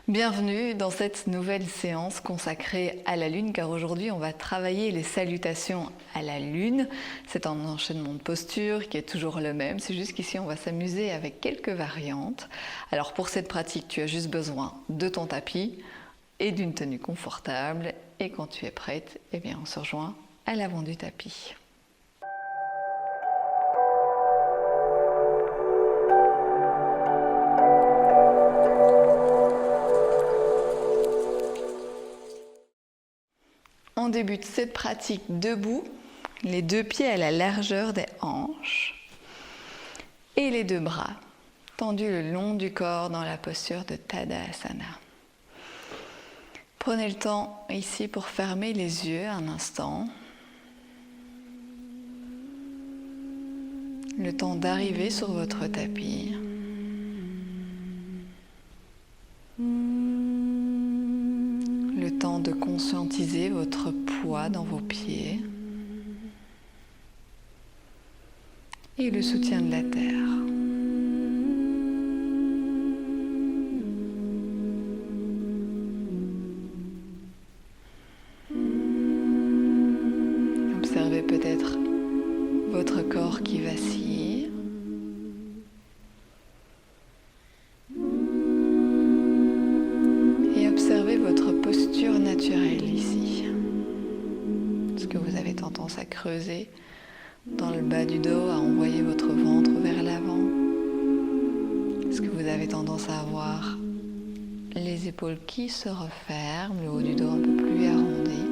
Bienvenue dans cette nouvelle séance consacrée à la Lune, car aujourd'hui on va travailler les salutations à la Lune. C'est un enchaînement de postures qui est toujours le même, c'est juste qu'ici on va s'amuser avec quelques variantes. Alors pour cette pratique, tu as juste besoin de ton tapis et d'une tenue confortable. Et quand tu es prête, eh bien on se rejoint à l'avant du tapis. On débute cette pratique debout, les deux pieds à la largeur des hanches et les deux bras tendus le long du corps dans la posture de Tadasana. Prenez le temps ici pour fermer les yeux un instant. Le temps d'arriver sur votre tapis. Le temps de conscientiser votre poids dans vos pieds et le soutien de la terre. Observez peut-être votre corps qui vacille. Et observez votre posture naturelle ici. Est-ce que vous avez tendance à creuser dans le bas du dos, à envoyer votre ventre vers l'avant? Est-ce que vous avez tendance à avoir les épaules qui se referment, le haut du dos un peu plus arrondi?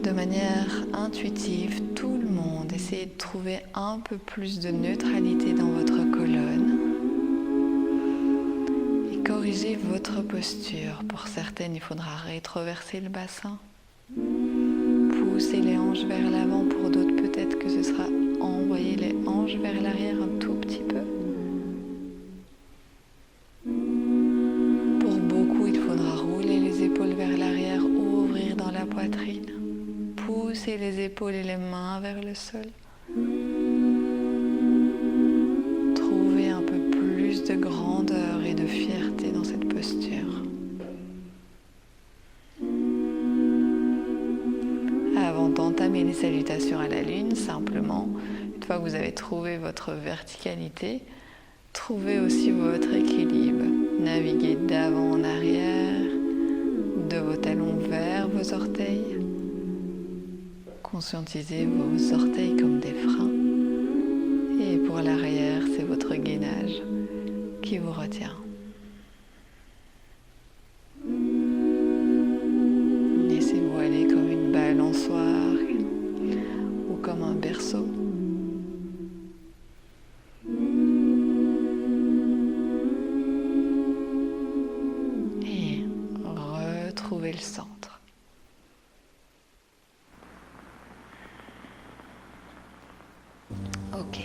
De manière intuitive, tout le monde, essayez de trouver un peu plus de neutralité dans votre colonne. Corrigez votre posture. Pour certaines, il faudra rétroverser le bassin. Poussez les hanches vers l'avant. Pour d'autres, peut-être que ce sera envoyer les hanches vers l'arrière un tout petit peu. Pour beaucoup, il faudra rouler les épaules vers l'arrière, ouvrir dans la poitrine. Poussez les épaules et les mains vers le sol. Trouvez un peu plus de grandeur et de fierté dans cette posture. Avant d'entamer les salutations à la Lune, simplement, une fois que vous avez trouvé votre verticalité, trouvez aussi votre équilibre. Naviguez d'avant en arrière, de vos talons vers vos orteils. Conscientisez vos orteils comme des freins. Et pour l'arrière, c'est votre gainage qui vous retient. Laissez-vous aller comme une balançoire ou comme un berceau. Et retrouvez le centre. Ok.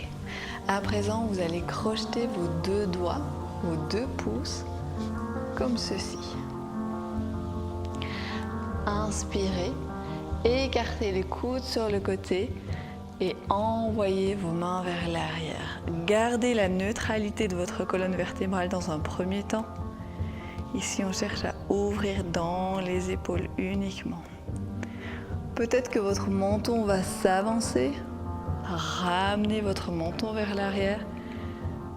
À présent, vous allez crocheter vos deux doigts, vos deux pouces, comme ceci. Inspirez, écartez les coudes sur le côté et envoyez vos mains vers l'arrière. Gardez la neutralité de votre colonne vertébrale dans un premier temps. Ici, on cherche à ouvrir dans les épaules uniquement. Peut-être que votre menton va s'avancer. Ramenez votre menton vers l'arrière,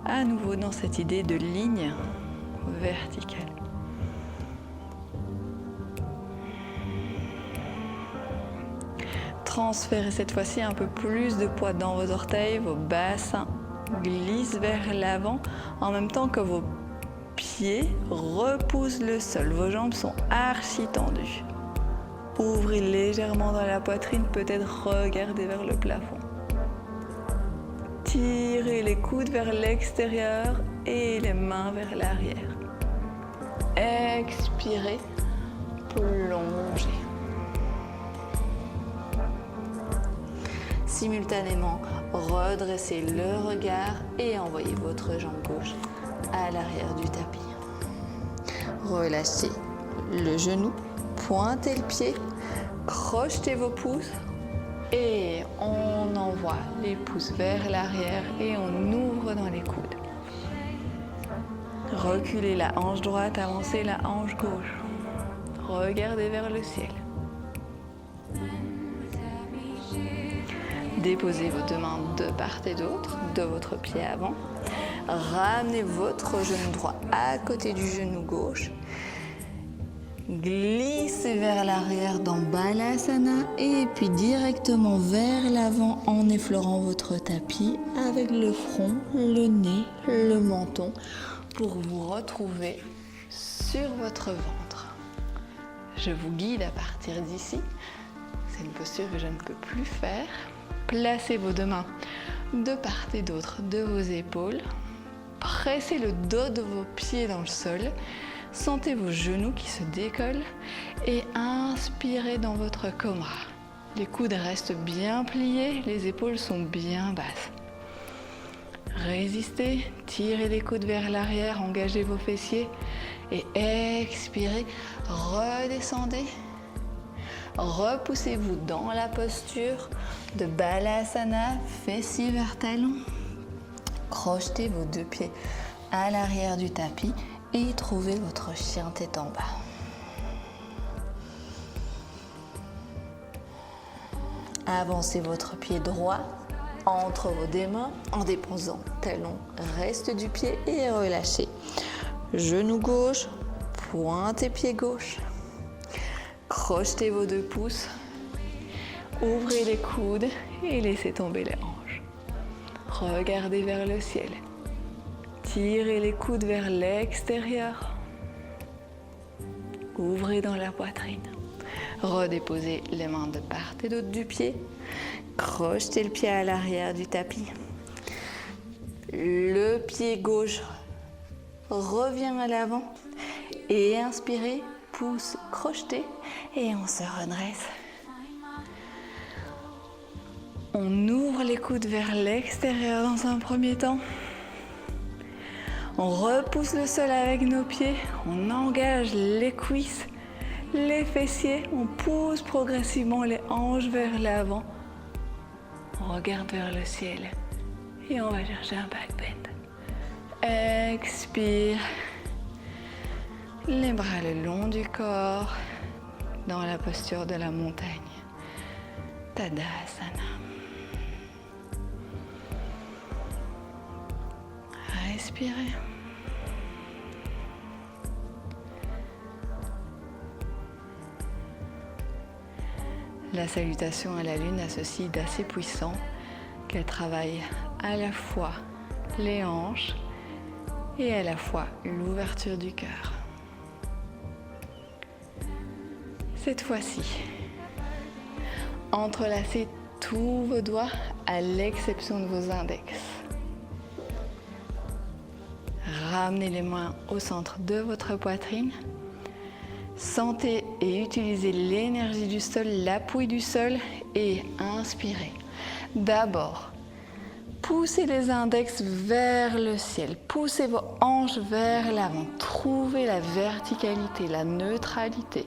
à nouveau dans cette idée de ligne verticale. Transférez cette fois-ci un peu plus de poids dans vos orteils, vos bassins glissent vers l'avant, en même temps que vos pieds repoussent le sol. Vos jambes sont archi tendues. Ouvrez légèrement dans la poitrine, peut-être regardez vers le plafond. Tirez les coudes vers l'extérieur et les mains vers l'arrière. Expirez, plongez. Simultanément, redressez le regard et envoyez votre jambe gauche à l'arrière du tapis. Relâchez le genou, pointez le pied, crochetez vos pouces. Et on envoie les pouces vers l'arrière et on ouvre dans les coudes. Reculez la hanche droite, avancez la hanche gauche. Regardez vers le ciel. Déposez vos deux mains de part et d'autre, de votre pied avant. Ramenez votre genou droit à côté du genou gauche. Glissez vers l'arrière dans Balasana et puis directement vers l'avant en effleurant votre tapis avec le front, le nez, le menton pour vous retrouver sur votre ventre. Je vous guide à partir d'ici. C'est une posture que je ne peux plus faire. Placez vos deux mains de part et d'autre de vos épaules. Pressez le dos de vos pieds dans le sol. Sentez vos genoux qui se décollent et inspirez dans votre cobra. Les coudes restent bien pliés, les épaules sont bien basses. Résistez, tirez les coudes vers l'arrière, engagez vos fessiers et expirez, redescendez. Repoussez-vous dans la posture de Balasana, fessiers vers talons. Crochetez vos deux pieds à l'arrière du tapis et trouvez votre chien tête en bas. Avancez votre pied droit entre vos deux mains en déposant talon reste du pied et relâchez. Genou gauche, pointez pied gauche. Crochetez vos deux pouces. Ouvrez les coudes et laissez tomber les hanches. Regardez vers le ciel. Tirez les coudes vers l'extérieur. Ouvrez dans la poitrine. Redéposez les mains de part et d'autre du pied. Crochetez le pied à l'arrière du tapis. Le pied gauche revient à l'avant. Et inspirez, pouce crocheté et on se redresse. On ouvre les coudes vers l'extérieur dans un premier temps. On repousse le sol avec nos pieds, on engage les cuisses, les fessiers, on pousse progressivement les hanches vers l'avant. On regarde vers le ciel et on va chercher un back bend. Expire. Les bras le long du corps dans la posture de la montagne. Tadasana. Respirez. La salutation à la lune a ceci d'assez puissant qu'elle travaille à la fois les hanches et à la fois l'ouverture du cœur. Cette fois-ci, entrelacez tous vos doigts à l'exception de vos index. Ramenez les mains au centre de votre poitrine. Sentez et utilisez l'énergie du sol, l'appui du sol et inspirez. D'abord, poussez les index vers le ciel, poussez vos hanches vers l'avant, trouvez la verticalité, la neutralité.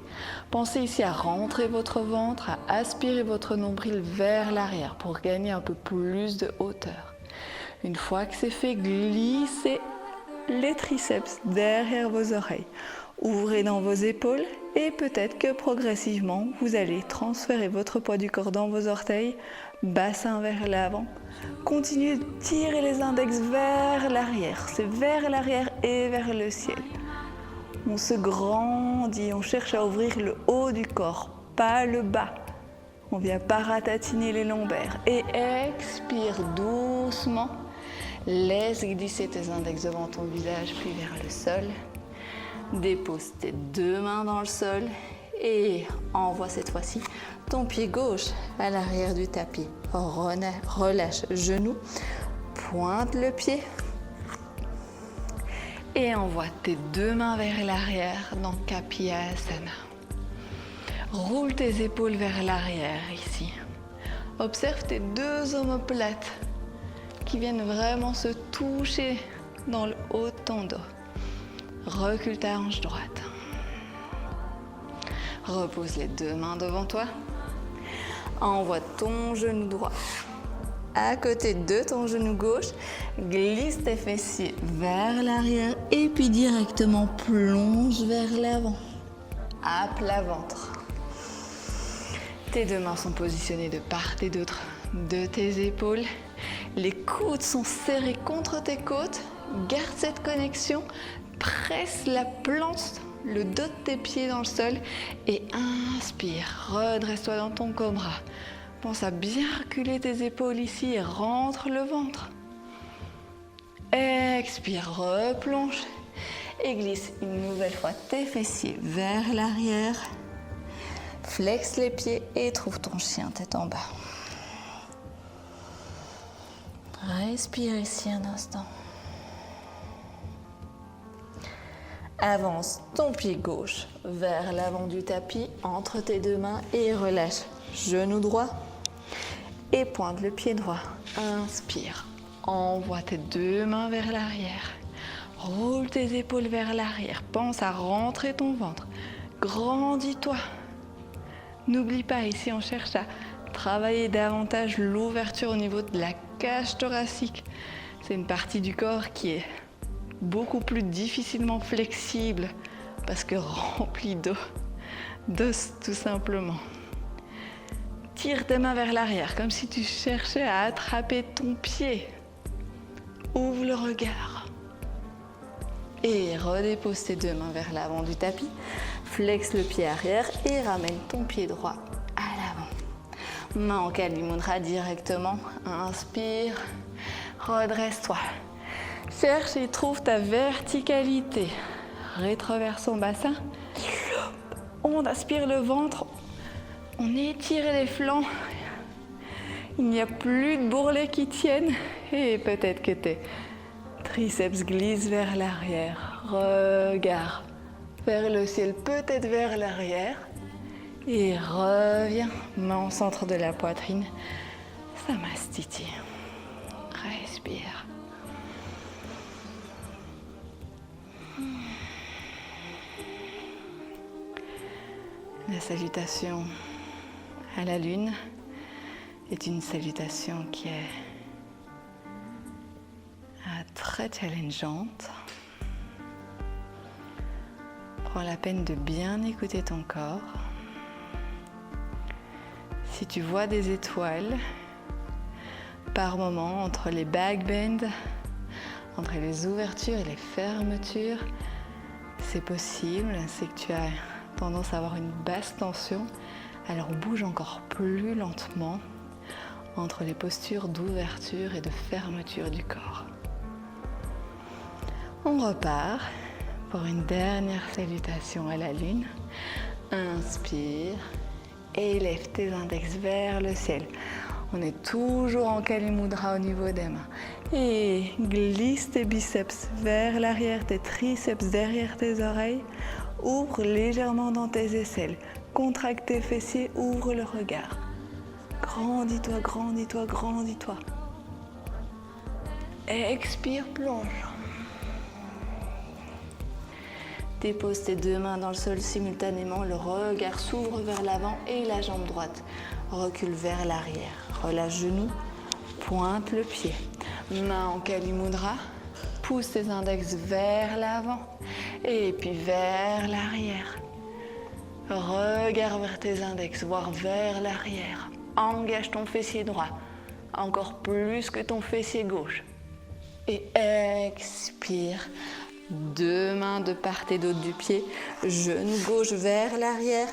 Pensez ici à rentrer votre ventre, à aspirer votre nombril vers l'arrière pour gagner un peu plus de hauteur. Une fois que c'est fait, glissez les triceps derrière vos oreilles. Ouvrez dans vos épaules et peut-être que progressivement, vous allez transférer votre poids du corps dans vos orteils, bassin vers l'avant. Continuez de tirer les index vers l'arrière. C'est vers l'arrière et vers le ciel. On se grandit, on cherche à ouvrir le haut du corps, pas le bas. On vient paratatiner les lombaires et expire doucement. Laisse glisser tes index devant ton visage puis vers le sol. Dépose tes deux mains dans le sol et envoie cette fois-ci ton pied gauche à l'arrière du tapis. Relâche genou, pointe le pied et envoie tes deux mains vers l'arrière dans Kapiyasana. Roule tes épaules vers l'arrière ici. Observe tes deux omoplates qui viennent vraiment se toucher dans le haut de ton dos. Recule ta hanche droite. Repose les deux mains devant toi. Envoie ton genou droit à côté de ton genou gauche Glisse tes fessiers vers l'arrière et puis directement plonge vers l'avant. À plat ventre. Tes deux mains sont positionnées de part et d'autre de tes épaules. Les coudes sont serrés contre tes côtes. Garde cette connexion. Presse la plante, le dos de tes pieds dans le sol et inspire. Redresse-toi dans ton cobra. Pense à bien reculer tes épaules ici et rentre le ventre. Expire, replonge et glisse une nouvelle fois tes fessiers vers l'arrière. Flexe les pieds et trouve ton chien tête en bas. Respire ici un instant. Avance ton pied gauche vers l'avant du tapis entre tes deux mains et relâche. Genou droit et pointe le pied droit. Inspire. Envoie tes deux mains vers l'arrière. Roule tes épaules vers l'arrière. Pense à rentrer ton ventre. Grandis-toi. N'oublie pas, ici on cherche à travailler davantage l'ouverture au niveau de la cage thoracique. C'est une partie du corps qui est beaucoup plus difficilement flexible parce que remplie d'os tout simplement. Tire tes mains vers l'arrière comme si tu cherchais à attraper ton pied. Ouvre le regard. Et redépose tes deux mains vers l'avant du tapis. Flexe le pied arrière et ramène ton pied droit à l'avant. Main en Kali Mudra directement. Inspire. Redresse-toi. Cherche et trouve ta verticalité. Rétroverse son bassin. On aspire le ventre. On étire les flancs. Il n'y a plus de bourrelets qui tiennent. Et peut-être que tes triceps glissent vers l'arrière. Regarde vers le ciel, peut-être vers l'arrière. Et reviens, main au centre de la poitrine. Samastiti. Respire. La salutation à la lune est une salutation qui est très challengeante. Prends la peine de bien écouter ton corps. Si tu vois des étoiles, par moment, entre les back bends, entre les ouvertures et les fermetures, c'est possible, c'est que tu as tendance à avoir une basse tension, alors bouge encore plus lentement entre les postures d'ouverture et de fermeture du corps. On repart pour une dernière salutation à la lune. Inspire, élève tes index vers le ciel. On est toujours en Kali Mudra au niveau des mains. Et glisse tes biceps vers l'arrière, tes triceps derrière tes oreilles. Ouvre légèrement dans tes aisselles. Contracte tes fessiers, ouvre le regard. Grandis-toi, grandis-toi, grandis-toi. Expire, plonge. Dépose tes deux mains dans le sol simultanément. Le regard s'ouvre vers l'avant et la jambe droite recule vers l'arrière. Relâche genou, pointe le pied. Main en Kali Mudra. Pousse tes index vers l'avant et puis vers l'arrière. Regarde vers tes index, voire vers l'arrière. Engage ton fessier droit, encore plus que ton fessier gauche. Et expire. Deux mains de part et d'autre du pied, genou gauche vers l'arrière.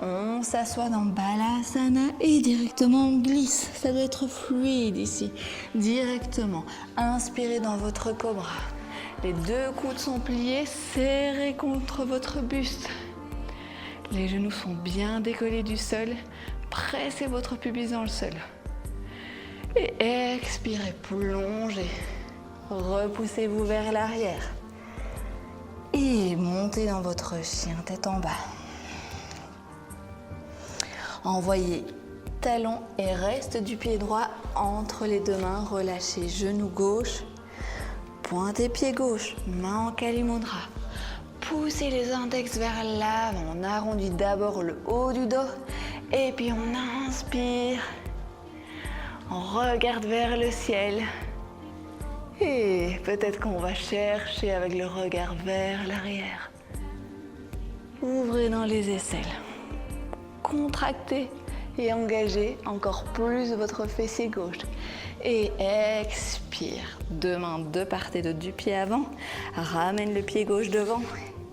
On s'assoit dans Balasana et directement on glisse. Ça doit être fluide ici. Directement. Inspirez dans votre cobra. Les deux coudes sont pliés, serrés contre votre buste. Les genoux sont bien décollés du sol. Pressez votre pubis dans le sol. Et expirez, plongez. Repoussez-vous vers l'arrière. Et montez dans votre chien tête en bas. Envoyez talon et reste du pied droit entre les deux mains. Relâchez genou gauche. Pointez pied gauche. Main en Kali Mudra. Poussez les index vers l'avant. On arrondit d'abord le haut du dos. Et puis on inspire. On regarde vers le ciel. Et peut-être qu'on va chercher avec le regard vers l'arrière. Ouvrez dans les aisselles. Contractez et engagez encore plus votre fessier gauche. Et expire. Deux mains de part et d'autre du pied avant. Ramène le pied gauche devant.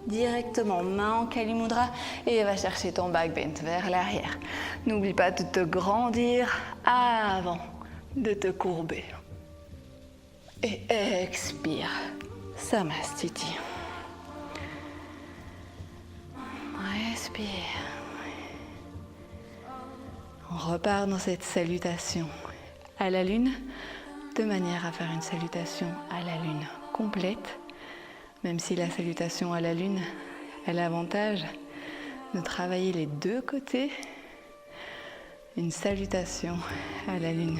Directement, main en Kali Mudra. Et va chercher ton back bend vers l'arrière. N'oublie pas de te grandir avant de te courber. Et expire. Samastiti. Respire. On repart dans cette salutation à la lune, de manière à faire une salutation à la lune complète, même si la salutation à la lune a l'avantage de travailler les deux côtés. Une salutation à la lune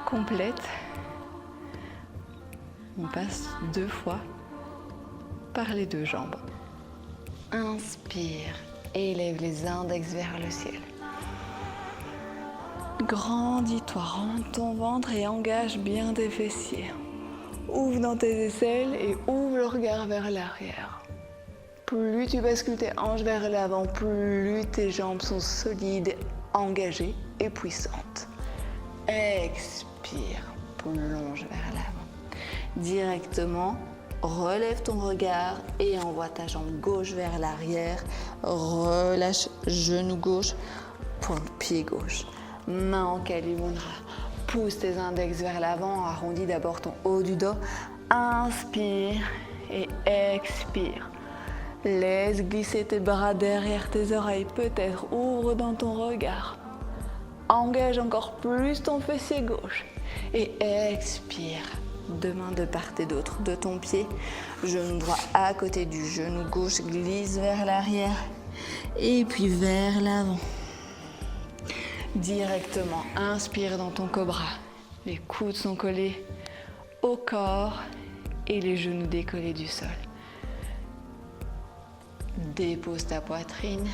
complète, on passe 2 fois par les 2 jambes. Inspire, élève les index vers le ciel. Grandis-toi, rentre ton ventre et engage bien tes fessiers. Ouvre dans tes aisselles et ouvre le regard vers l'arrière. Plus tu bascules tes hanches vers l'avant, plus tes jambes sont solides, engagées et puissantes. Expire, plonge vers l'avant. Directement, relève ton regard et envoie ta jambe gauche vers l'arrière. Relâche genou gauche, pointe pied gauche. Main en Kali Mudra. Pousse tes index vers l'avant, arrondis d'abord ton haut du dos. Inspire et expire. Laisse glisser tes bras derrière tes oreilles, peut-être ouvre dans ton regard. Engage encore plus ton fessier gauche et expire. Deux mains de part et d'autre de ton pied. Genou droit à côté du genou gauche, glisse vers l'arrière et puis vers l'avant. Directement, inspire dans ton cobra. Les coudes sont collés au corps et les genoux décollés du sol. Dépose ta poitrine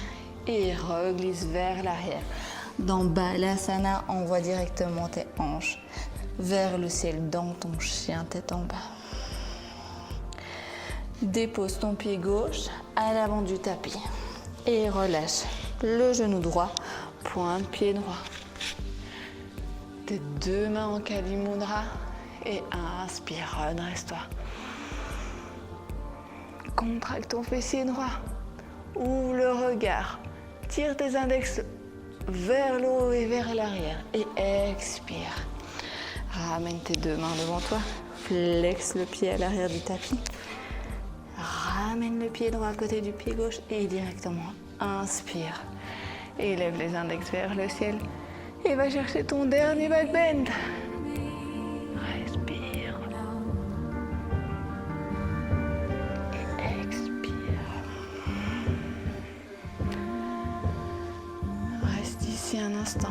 et reglisse vers l'arrière. Dans Balasana, envoie directement tes hanches vers le ciel dans ton chien tête en bas. Dépose ton pied gauche à l'avant du tapis et relâche le genou droit, pointe pied droit. Tes deux mains en Kali Mudra et inspire, redresse-toi. Contracte ton fessier droit, ouvre le regard, tire tes index vers le haut et vers l'arrière et expire. Ramène tes deux mains devant toi, flexe le pied à l'arrière du tapis, ramène le pied droit à côté du pied gauche et directement inspire. Élève les index vers le ciel et va chercher ton dernier back bend. Respire. Et expire. Reste ici un instant.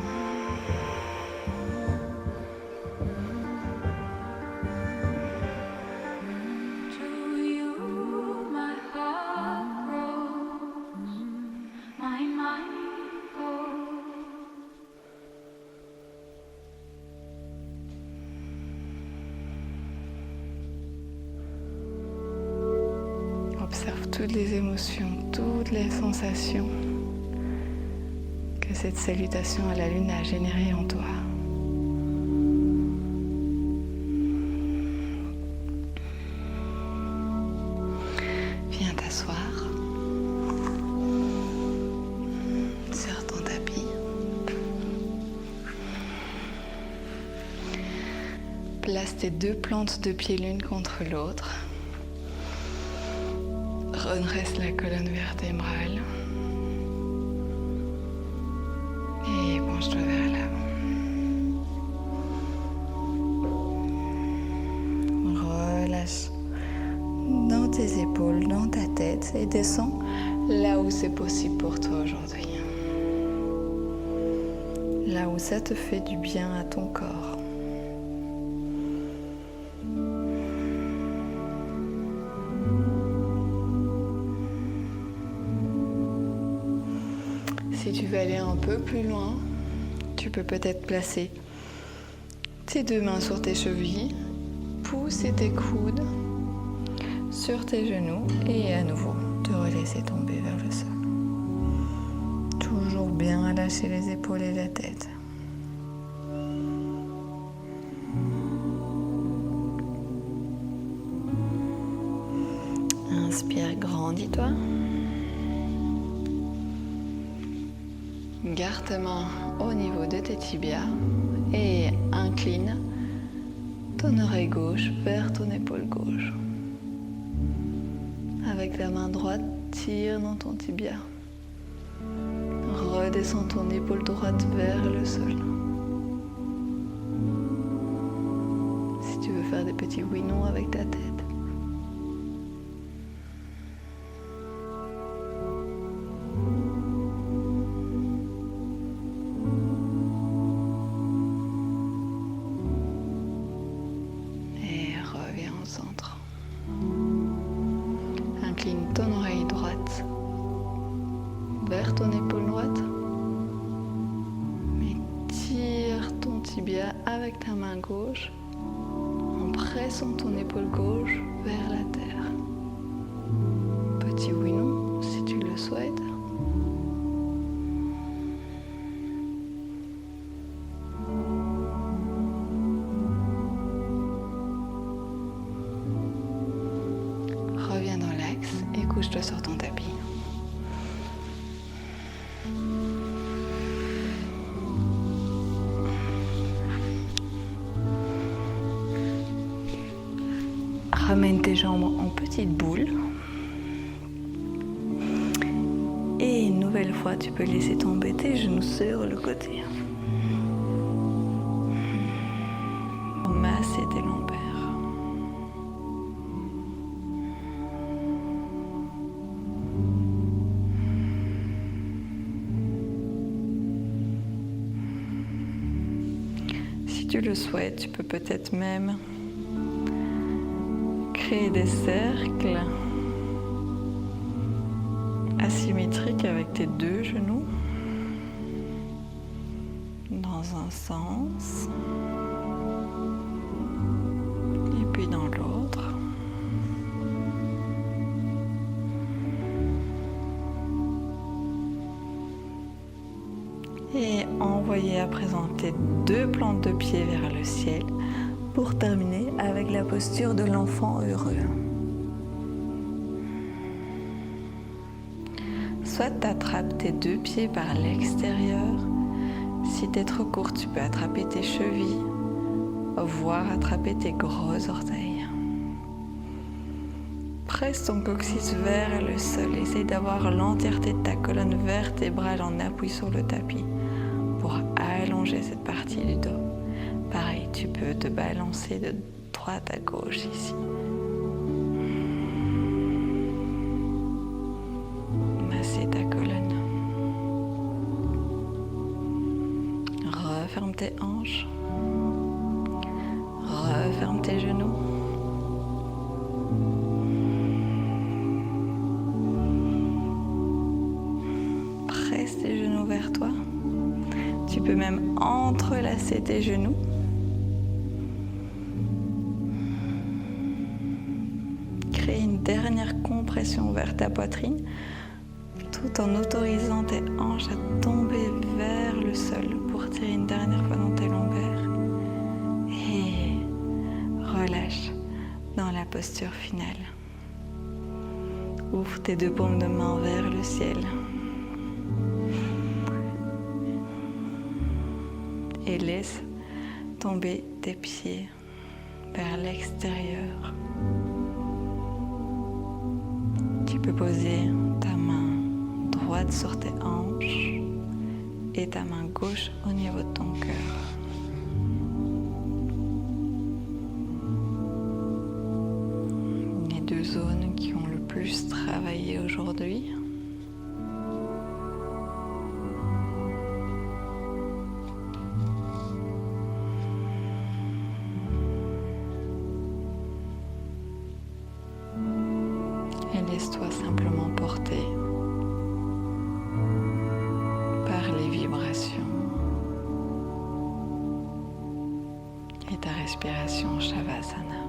Observe toutes les émotions, toutes les sensations que cette salutation à la lune a générées en toi. Viens t'asseoir sur ton tapis. Place tes deux plantes de pied l'une contre l'autre. Redresse la colonne vertébrale et penche-toi vers l'avant. Relâche dans tes épaules, dans ta tête et descends là où c'est possible pour toi aujourd'hui. Là où ça te fait du bien à ton corps. Si tu veux aller un peu plus loin, tu peux peut-être placer tes deux mains sur tes chevilles, pousser tes coudes sur tes genoux et à nouveau te relaisser tomber vers le sol. Toujours bien lâcher les épaules et la tête. Inspire, grandis-toi. Garde tes mains au niveau de tes tibias et incline ton oreille gauche vers ton épaule gauche. Avec la main droite, tire dans ton tibia. Redescends ton épaule droite vers le sol. Si tu veux faire des petits oui-non avec ta tête. Centre. Incline ton oreille droite vers ton épaule droite. Et tire ton tibia avec ta main gauche en pressant ton épaule gauche vers la terre. Petit oui non si tu le souhaites. Reviens dans l'axe et couche-toi sur ton tapis. Ramène tes jambes en petite boule. Et une nouvelle fois, tu peux laisser tomber tes genoux sur le côté. Masser tes lombaires. Si tu le souhaites, tu peux peut-être même créer des cercles asymétriques avec tes deux genoux dans un sens et puis dans l'autre. Et envoyer à présent tes deux plantes de pied vers le ciel pour terminer avec la posture de l'enfant heureux. Soit tu attrapes tes deux pieds par l'extérieur. Si tu es trop court, tu peux attraper tes chevilles, voire attraper tes gros orteils. Presse ton coccyx vers le sol. Essaye d'avoir l'entièreté de ta colonne vertébrale en appui sur le tapis pour allonger cette partie du dos. Pareil, tu peux te balancer de droite à gauche ici. Masser ta colonne. Referme tes hanches. Referme tes genoux. Presse tes genoux vers toi. Tu peux même entrelacer tes genoux. Crée une dernière compression vers ta poitrine tout en autorisant tes hanches à tomber vers le sol pour tirer une dernière fois dans tes lombaires. Et relâche dans la posture finale. Ouvre tes deux paumes de main vers le ciel. Et laisse tomber tes pieds vers l'extérieur. Tu peux poser ta main droite sur tes hanches et ta main gauche au niveau de ton cœur. Les deux zones qui ont le plus travaillé aujourd'hui. Et laisse-toi simplement porter par les vibrations et ta respiration. respiration Shavasana.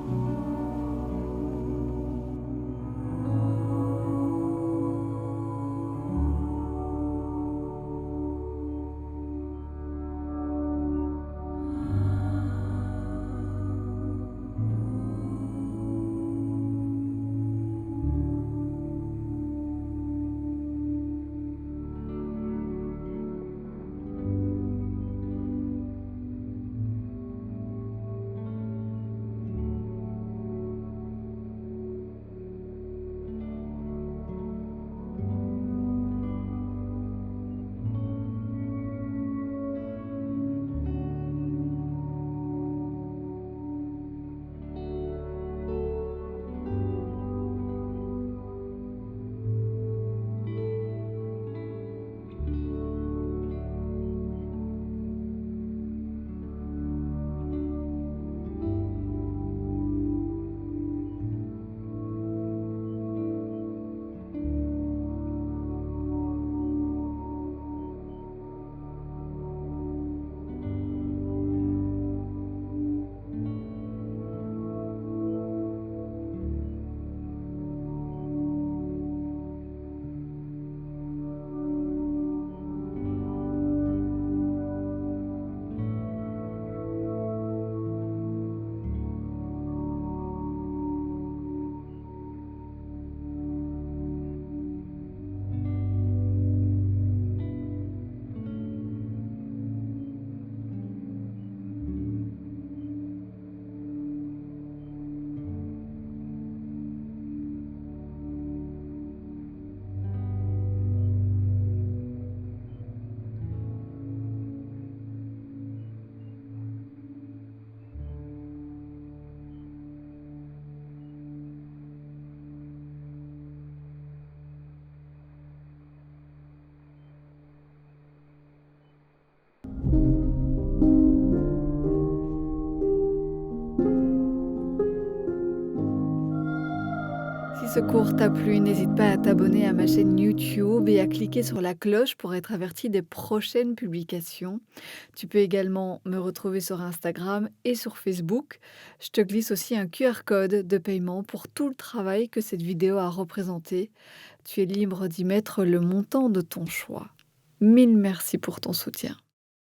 Si ce cours t'a plu, n'hésite pas à t'abonner à ma chaîne YouTube et à cliquer sur la cloche pour être averti des prochaines publications. Tu peux également me retrouver sur Instagram et sur Facebook. Je te glisse aussi un QR code de paiement pour tout le travail que cette vidéo a représenté. Tu es libre d'y mettre le montant de ton choix. Mille merci pour ton soutien.